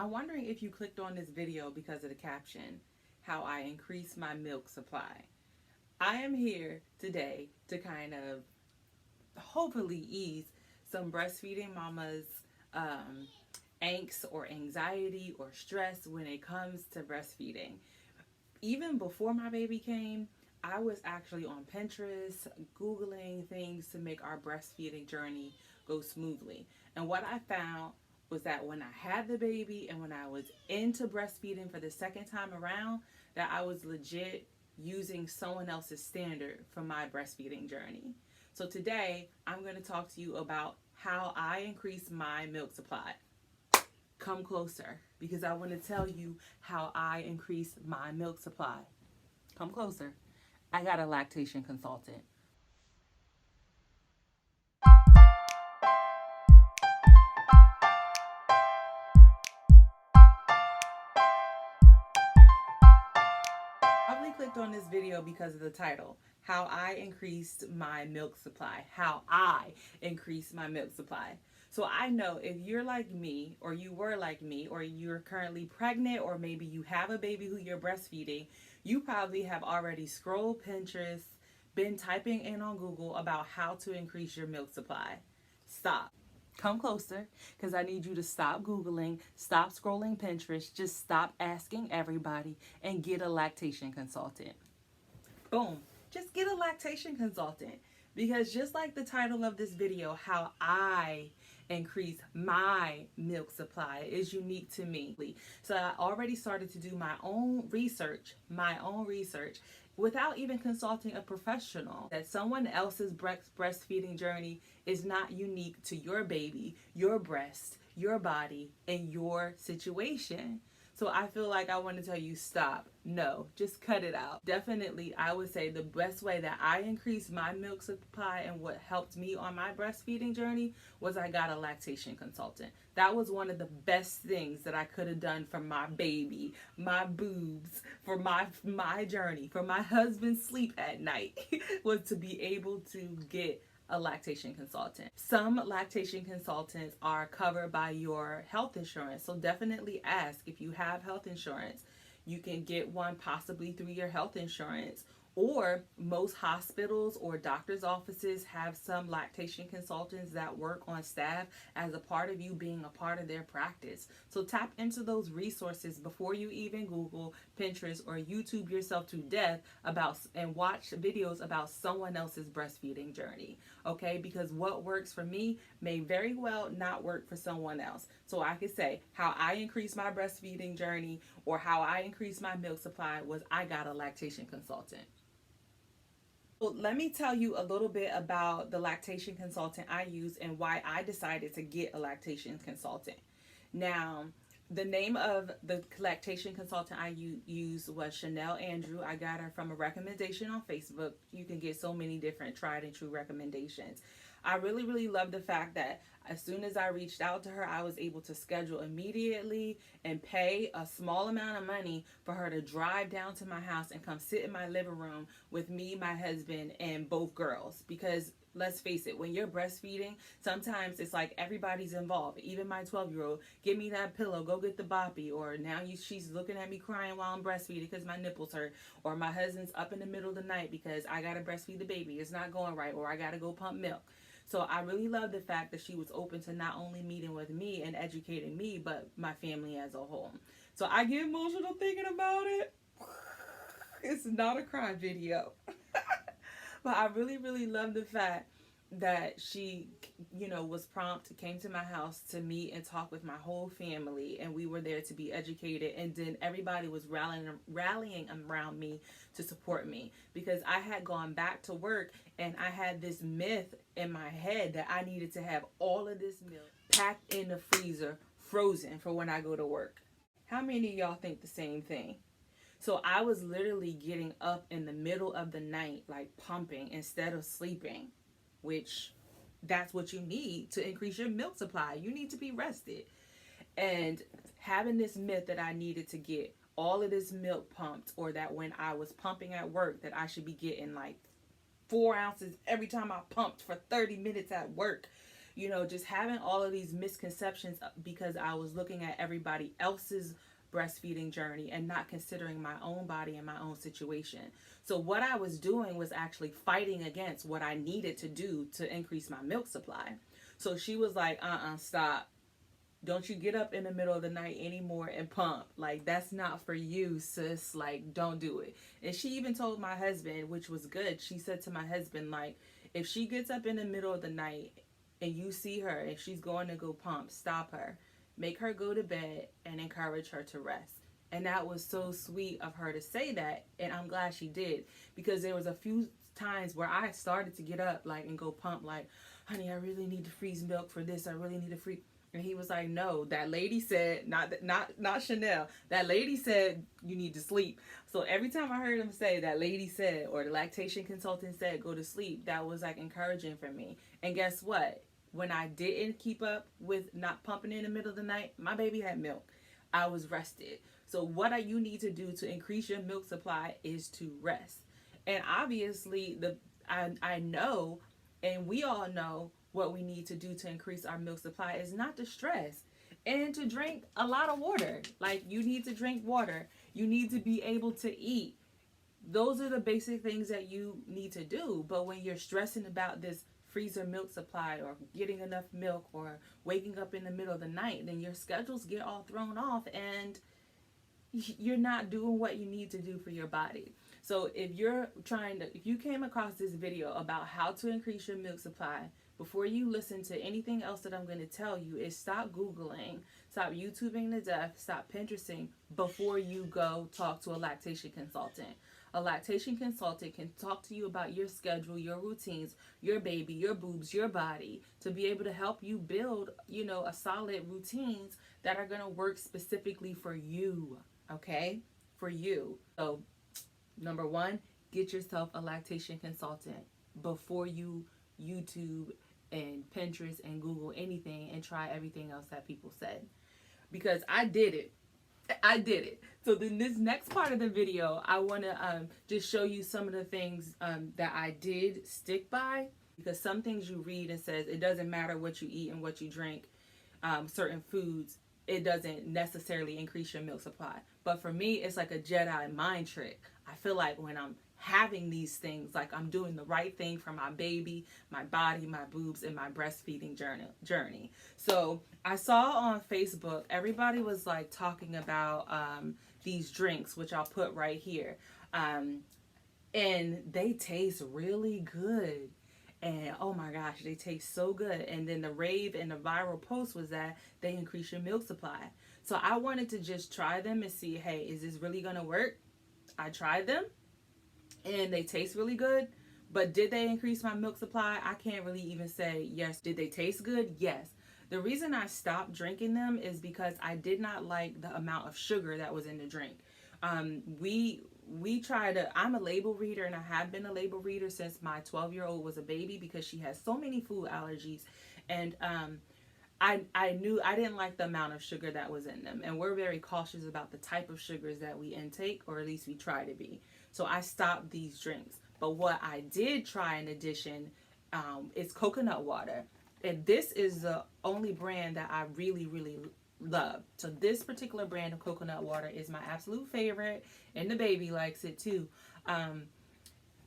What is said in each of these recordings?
I'm wondering if you clicked on this video because of the caption, how I increase my milk supply. I am here today to kind of hopefully ease some breastfeeding mamas angst or anxiety or stress when it comes to breastfeeding. Even before my baby came, I was actually on Pinterest Googling things to make our breastfeeding journey go smoothly. And what I found was that when I had the baby and when I was into breastfeeding for the second time around, that I was legit using someone else's standard for my breastfeeding journey. So today, I'm going to talk to you about how I increase my milk supply. Come closer because I want to tell you how I increase my milk supply. Come closer. I got a lactation consultant. Probably clicked on this video because of the title, how I increased my milk supply. How I increase my milk supply. So I know if you're like me, or you were like me, or you're currently pregnant, or maybe you have a baby who you're breastfeeding, you probably have already scrolled Pinterest, been typing in on Google about how to increase your milk supply. Stop. Come closer because I need you to stop Googling, stop scrolling Pinterest, just stop asking everybody and get a lactation consultant. Boom. Just get a lactation consultant. Because just like the title of this video, how I increase my milk supply is unique to me. So I already started to do my own research without even consulting a professional. That someone else's breastfeeding journey is not unique to your baby, your breast, your body, and your situation. So I feel like I want to tell you, stop. No, just cut it out. Definitely, I would say the best way that I increased my milk supply and what helped me on my breastfeeding journey was I got a lactation consultant. That was one of the best things that I could have done for my baby, my boobs, for my journey, for my husband's sleep at night, was to be able to get a lactation consultant. Some lactation consultants are covered by your health insurance, so definitely ask if you have health insurance. You can get one possibly through your health insurance, or most hospitals or doctors' offices have some lactation consultants that work on staff as a part of you being a part of their practice. So tap into those resources before you even Google, Pinterest, or YouTube yourself to death about and watch videos about someone else's breastfeeding journey. Okay, because what works for me may very well not work for someone else. So I could say how I increased my breastfeeding journey or how I increased my milk supply was I got a lactation consultant. Well, let me tell you a little bit about the lactation consultant I use and why I decided to get a lactation consultant. Now, the name of the lactation consultant I used was Chanel Andrew. I got her from a recommendation on Facebook. You can get so many different tried and true recommendations. I really, really love the fact that as soon as I reached out to her, I was able to schedule immediately and pay a small amount of money for her to drive down to my house and come sit in my living room with me, my husband, and both girls. Because let's face it, when you're breastfeeding, sometimes it's like everybody's involved. Even my 12-year-old, give me that pillow, go get the boppy. Or now she's looking at me crying while I'm breastfeeding because my nipples hurt. Or my husband's up in the middle of the night because I got to breastfeed the baby. It's not going right. Or I got to go pump milk. So I really love the fact that she was open to not only meeting with me and educating me, but my family as a whole. So I get emotional thinking about it. It's not a cry video. But I really, really love the fact that she, was prompt, came to my house to meet and talk with my whole family, and we were there to be educated, and then everybody was rallying around me to support me, because I had gone back to work and I had this myth in my head that I needed to have all of this milk packed in the freezer, frozen for when I go to work. How many of y'all think the same thing? So I was literally getting up in the middle of the night, like pumping instead of sleeping, which that's what you need to increase your milk supply. You need to be rested. And having this myth that I needed to get all of this milk pumped, or that when I was pumping at work that I should be getting like 4 ounces every time I pumped for 30 minutes at work, just having all of these misconceptions because I was looking at everybody else's breastfeeding journey and not considering my own body and my own situation. So what I was doing was actually fighting against what I needed to do to increase my milk supply. So she was like, stop. Don't you get up in the middle of the night anymore and pump. Like, that's not for you, sis. Like, don't do it. And she even told my husband, which was good. She said to my husband, like, if she gets up in the middle of the night and you see her and she's going to go pump, stop her. Make her go to bed and encourage her to rest. And that was so sweet of her to say that. And I'm glad she did, because there was a few times where I started to get up like and go pump, like, honey, I really need to freeze milk for this. I really need to freeze. And he was like, no, that lady said, not Chanel, that lady said you need to sleep. So every time I heard him say that lady said, or the lactation consultant said, go to sleep, that was like encouraging for me. And guess what? When I didn't keep up with not pumping in the middle of the night, my baby had milk. I was rested. So what you need to do to increase your milk supply is to rest. And obviously, I know, and we all know, what we need to do to increase our milk supply is not to stress and to drink a lot of water. Like, you need to drink water. You need to be able to eat. Those are the basic things that you need to do. But when you're stressing about this freezer milk supply or getting enough milk or waking up in the middle of the night, then your schedules get all thrown off and you're not doing what you need to do for your body. So if you came across this video about how to increase your milk supply, before you listen to anything else that I'm going to tell you, is stop Googling, stop YouTubing to death, stop Pinteresting before you go talk to a lactation consultant. A lactation consultant can talk to you about your schedule, your routines, your baby, your boobs, your body, to be able to help you build, a solid routines that are going to work specifically for you, okay? For you. So, number one, get yourself a lactation consultant before you YouTube and Pinterest and Google anything and try everything else that people said. Because I did it. So then this next part of the video, I want to just show you some of the things that I did stick by. Because some things you read and says it doesn't matter what you eat and what you drink, certain foods, it doesn't necessarily increase your milk supply. But for me, it's like a Jedi mind trick. I feel like when I'm having these things, like I'm doing the right thing for my baby, my body, my boobs, and my breastfeeding journey. So I saw on Facebook, everybody was like talking about these drinks, which I'll put right here. And they taste really good. And oh my gosh, they taste so good. And then the rave and the viral post was that they increase your milk supply. So I wanted to just try them and see, hey, is this really going to work? I tried them and they taste really good. But did they increase my milk supply? I can't really even say yes. Did they taste good? Yes. The reason I stopped drinking them is because I did not like the amount of sugar that was in the drink. We try to, I'm a label reader, and I have been a label reader since my 12-year-old was a baby, because she has so many food allergies. And I knew I didn't like the amount of sugar that was in them. And we're very cautious about the type of sugars that we intake, or at least we try to be. So I stopped these drinks. But what I did try in addition is coconut water. And this is the only brand that I really, really love. So this particular brand of coconut water is my absolute favorite, and the baby likes it too. And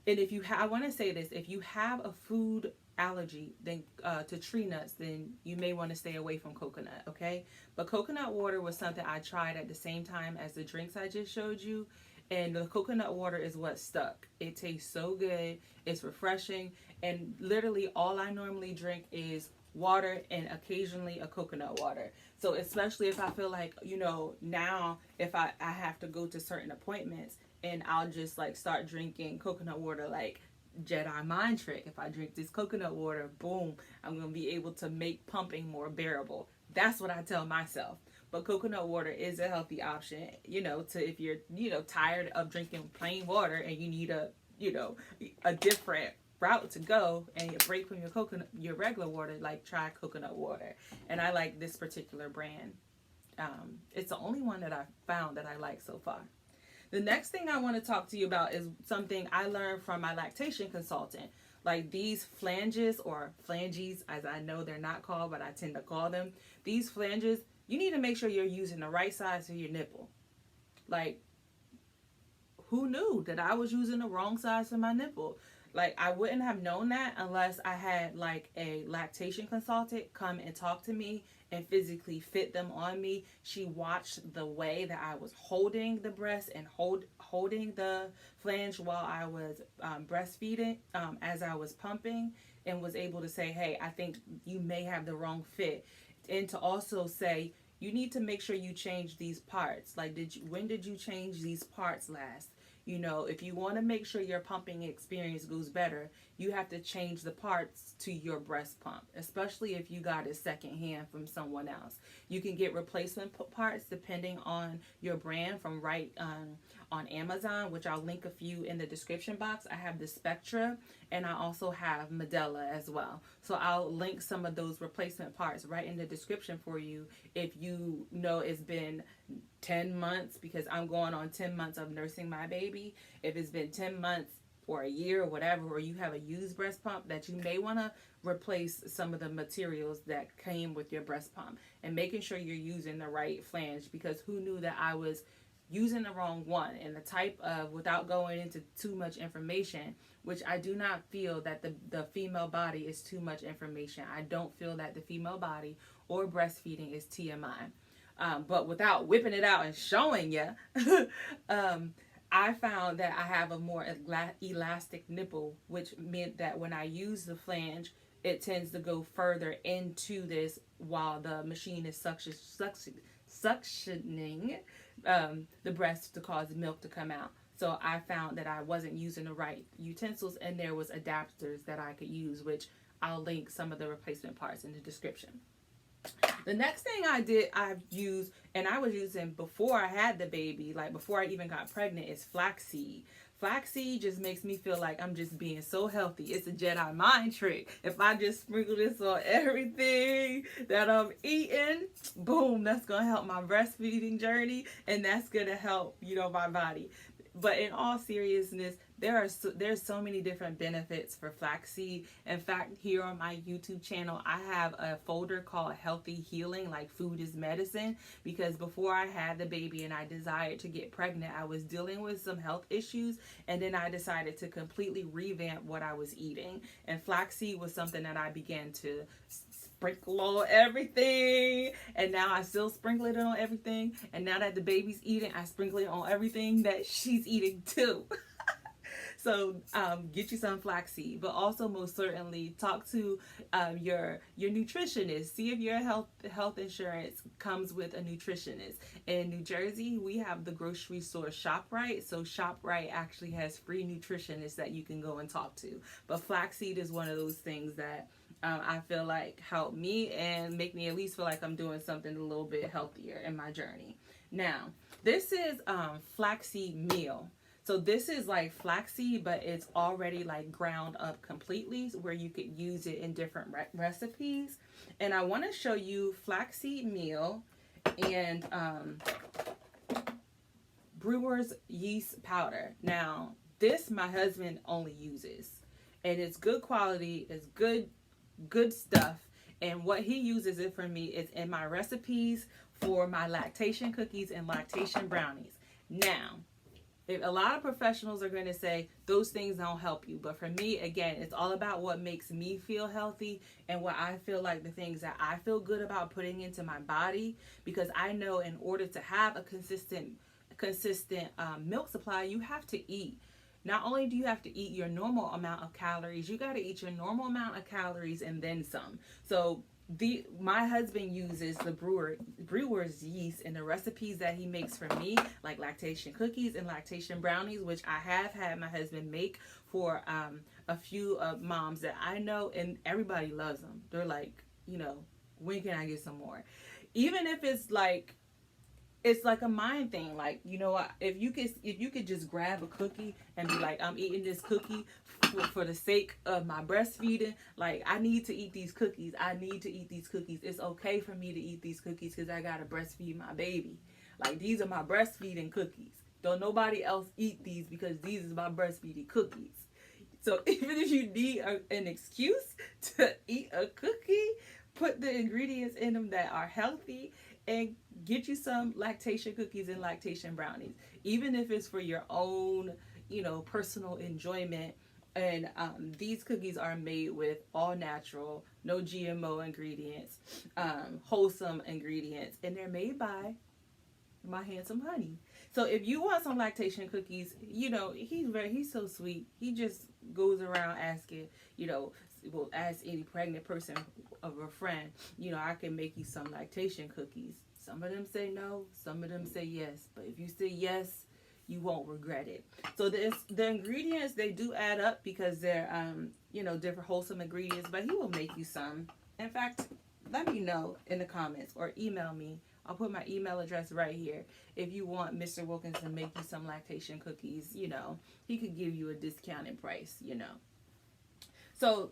if you I want to say this, if you have a food allergy then to tree nuts, then you may want to stay away from coconut, okay? But coconut water was something I tried at the same time as the drinks I just showed you, and the coconut water is what stuck. It tastes so good, it's refreshing, and literally all I normally drink is water and occasionally a coconut water. So especially if I feel like, now if I have to go to certain appointments, and I'll just like start drinking coconut water, like Jedi mind trick. If I drink this coconut water, boom, I'm going to be able to make pumping more bearable. That's what I tell myself. But coconut water is a healthy option, to if you're, tired of drinking plain water and you need a different route to go and a break from your regular water, like try coconut water. And I like this particular brand. It's the only one that I found that I like so far. The next thing I want to talk to you about is something I learned from my lactation consultant. Like these flanges, or flanges as I know they're not called, but I tend to call them, these flanges, you need to make sure you're using the right size for your nipple. Like, who knew that I was using the wrong size for my nipple? Like, I wouldn't have known that unless I had like a lactation consultant come and talk to me and physically fit them on me. She watched the way that I was holding the breast and holding the flange while I was breastfeeding, as I was pumping, and was able to say, hey, I think you may have the wrong fit. And to also say, you need to make sure you change these parts. Like, when did you change these parts last? You know, if you want to make sure your pumping experience goes better, you have to change the parts to your breast pump, especially if you got it secondhand from someone else. You can get replacement parts depending on your brand from on Amazon, which I'll link a few in the description box. I have the Spectra, and I also have Medela as well. So I'll link some of those replacement parts right in the description for you if you know it's been 10 months, because I'm going on 10 months of nursing my baby. If it's been 10 months or a year or whatever, or you have a used breast pump, that you may want to replace some of the materials that came with your breast pump, and making sure you're using the right flange, because who knew that I was using the wrong one. And the type of, without going into too much information, which I do not feel that the female body is too much information. I don't feel that the female body or breastfeeding is TMI. But without whipping it out and showing you, I found that I have a more elastic nipple, which meant that when I use the flange, it tends to go further into this while the machine is suctioning the breast to cause milk to come out. So I found that I wasn't using the right utensils, and there was adapters that I could use, which I'll link some of the replacement parts in the description. The next thing I've used, and I was using before I had the baby, like before I even got pregnant, is flaxseed. Flaxseed just makes me feel like I'm just being so healthy. It's a Jedi mind trick. If I just sprinkle this on everything that I'm eating, boom, that's going to help my breastfeeding journey, and that's going to help, my body. But in all seriousness, there's so many different benefits for flaxseed. In fact, here on my YouTube channel, I have a folder called Healthy Healing, like food is medicine, because before I had the baby and I desired to get pregnant, I was dealing with some health issues, and then I decided to completely revamp what I was eating. And flaxseed was something that I began to sprinkle on everything, and now I still sprinkle it on everything, and now that the baby's eating, I sprinkle it on everything that she's eating too. So get you some flaxseed, but also most certainly talk to your nutritionist. See if your health insurance comes with a nutritionist. In New Jersey, we have the grocery store ShopRite. So ShopRite actually has free nutritionists that you can go and talk to. But flaxseed is one of those things that I feel like help me and make me at least feel like I'm doing something a little bit healthier in my journey. Now, this is Flaxseed Meal. So this is like flaxseed, but it's already like ground up completely, where you could use it in different recipes. And I want to show you Flaxseed Meal and brewer's yeast powder. Now, this my husband only uses, and it's good quality, it's good stuff. And what he uses it for me is in my recipes for my lactation cookies and lactation brownies. Now, if a lot of professionals are going to say those things don't help you, but for me, again, it's all about what makes me feel healthy and what I feel like the things that I feel good about putting into my body, because I know in order to have a consistent milk supply, you have to eat. Not only do you have to eat your normal amount of calories, you got to eat your normal amount of calories and then some. So my husband uses the brewer's yeast in the recipes that he makes for me, like lactation cookies and lactation brownies, which I have had my husband make for a few moms that I know, and everybody loves them. They're like, when can I get some more? Even if it's like a mind thing. Like, if you could just grab a cookie and be like, I'm eating this cookie for the sake of my breastfeeding. Like, I need to eat these cookies. I need to eat these cookies. It's okay for me to eat these cookies because I got to breastfeed my baby. Like, these are my breastfeeding cookies. Don't nobody else eat these because these is my breastfeeding cookies. So even if you need an excuse to eat a cookie, put the ingredients in them that are healthy and get you some lactation cookies and lactation brownies. Even if it's for your own, personal enjoyment. And these cookies are made with all natural, no GMO ingredients, wholesome ingredients, and they're made by my handsome honey. So if you want some lactation cookies, he's so sweet. He just goes around asking, will ask any pregnant person of a friend, I can make you some lactation cookies. Some of them say no, some of them say yes. But if you say yes, you won't regret it. So the ingredients, they do add up because they're different wholesome ingredients, but he will make you some. In fact, let me know in the comments or email me. I'll put my email address right here. If you want Mr. Wilkins to make you some lactation cookies, he could give you a discounted price, So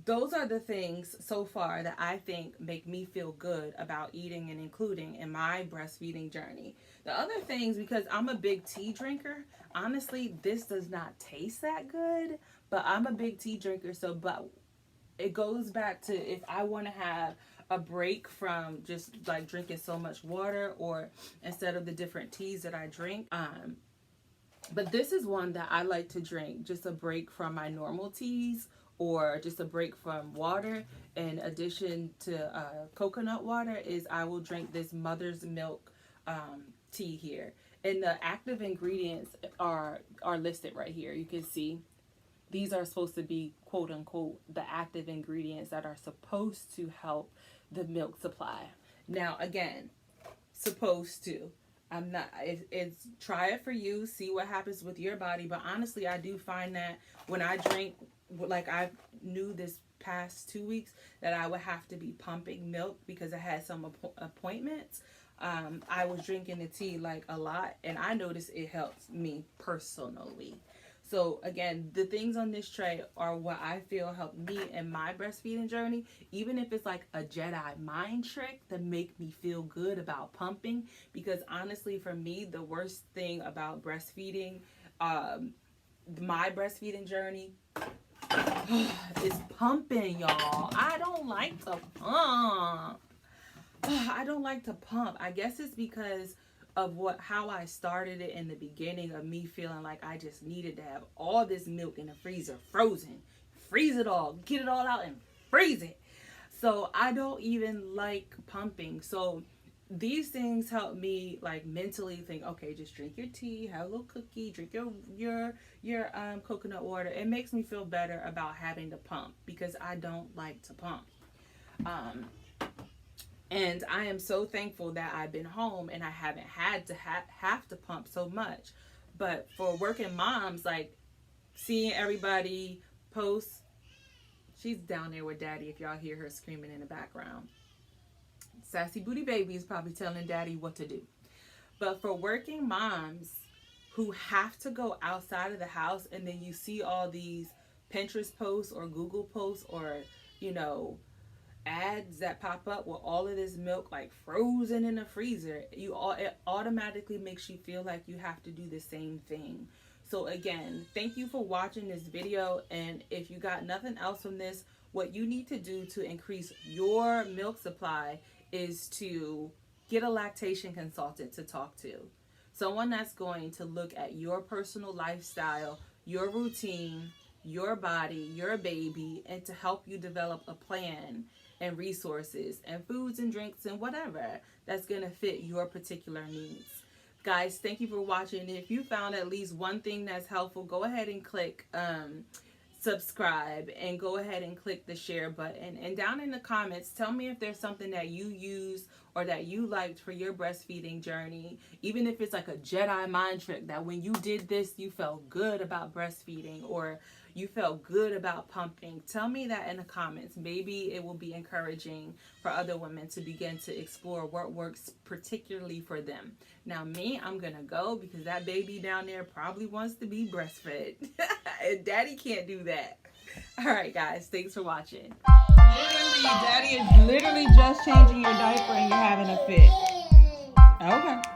those are the things so far that I think make me feel good about eating and including in my breastfeeding journey. The other things, because I'm a big tea drinker, honestly, this does not taste that good, but I'm a big tea drinker. But it goes back to if I want to have a break from just like drinking so much water, or instead of the different teas that I drink. But this is one that I like to drink, just a break from my normal teas, or just a break from water. In addition to coconut water, is I will drink this mother's milk tea here. And the active ingredients are listed right here. You can see these are supposed to be, quote unquote, the active ingredients that are supposed to help the milk supply. Now, again, supposed to. I'm not, it's try it for you, see what happens with your body. But honestly, I do find that when I drink, like I knew this past 2 weeks that I would have to be pumping milk because I had some appointments. I was drinking the tea like a lot, and I noticed it helps me personally. So again, the things on this tray are what I feel helped me in my breastfeeding journey, even if it's like a Jedi mind trick to make me feel good about pumping. Because honestly, for me, the worst thing about breastfeeding, my breastfeeding journey, is pumping, y'all. I don't like to pump. I don't like to pump. I guess it's because of how I started it in the beginning, of me feeling like I just needed to have all this milk in the freezer frozen. Freeze it all. Get it all out and freeze it. So I don't even like pumping. So these things help me like mentally think, okay, just drink your tea, have a little cookie, drink your coconut water. It makes me feel better about having to pump because I don't like to pump. And I am so thankful that I've been home and I haven't had to have to pump so much. But for working moms, like seeing everybody post, she's down there with daddy if y'all hear her screaming in the background. Sassy Booty Baby is probably telling daddy what to do. But for working moms who have to go outside of the house, and then you see all these Pinterest posts or Google posts or, ads that pop up with all of this milk like frozen in the freezer, it automatically makes you feel like you have to do the same thing. So again, thank you for watching this video. And if you got nothing else from this, what you need to do to increase your milk supply is to get a lactation consultant to talk to. Someone that's going to look at your personal lifestyle, your routine, your body, your baby, and to help you develop a plan and resources and foods and drinks and whatever that's going to fit your particular needs. Guys, thank you for watching. If you found at least one thing that's helpful, go ahead and click subscribe, and go ahead and click the share button. And down in the comments, tell me if there's something that you use or that you liked for your breastfeeding journey. Even if it's like a Jedi mind trick that when you did this, you felt good about breastfeeding or you felt good about pumping. Tell me that in the comments. Maybe it will be encouraging for other women to begin to explore what works particularly for them. Now me, I'm gonna go because that baby down there probably wants to be breastfed. And daddy can't do that. All right, guys, thanks for watching. Literally, daddy is literally just changing your diaper and you're having a fit. Okay.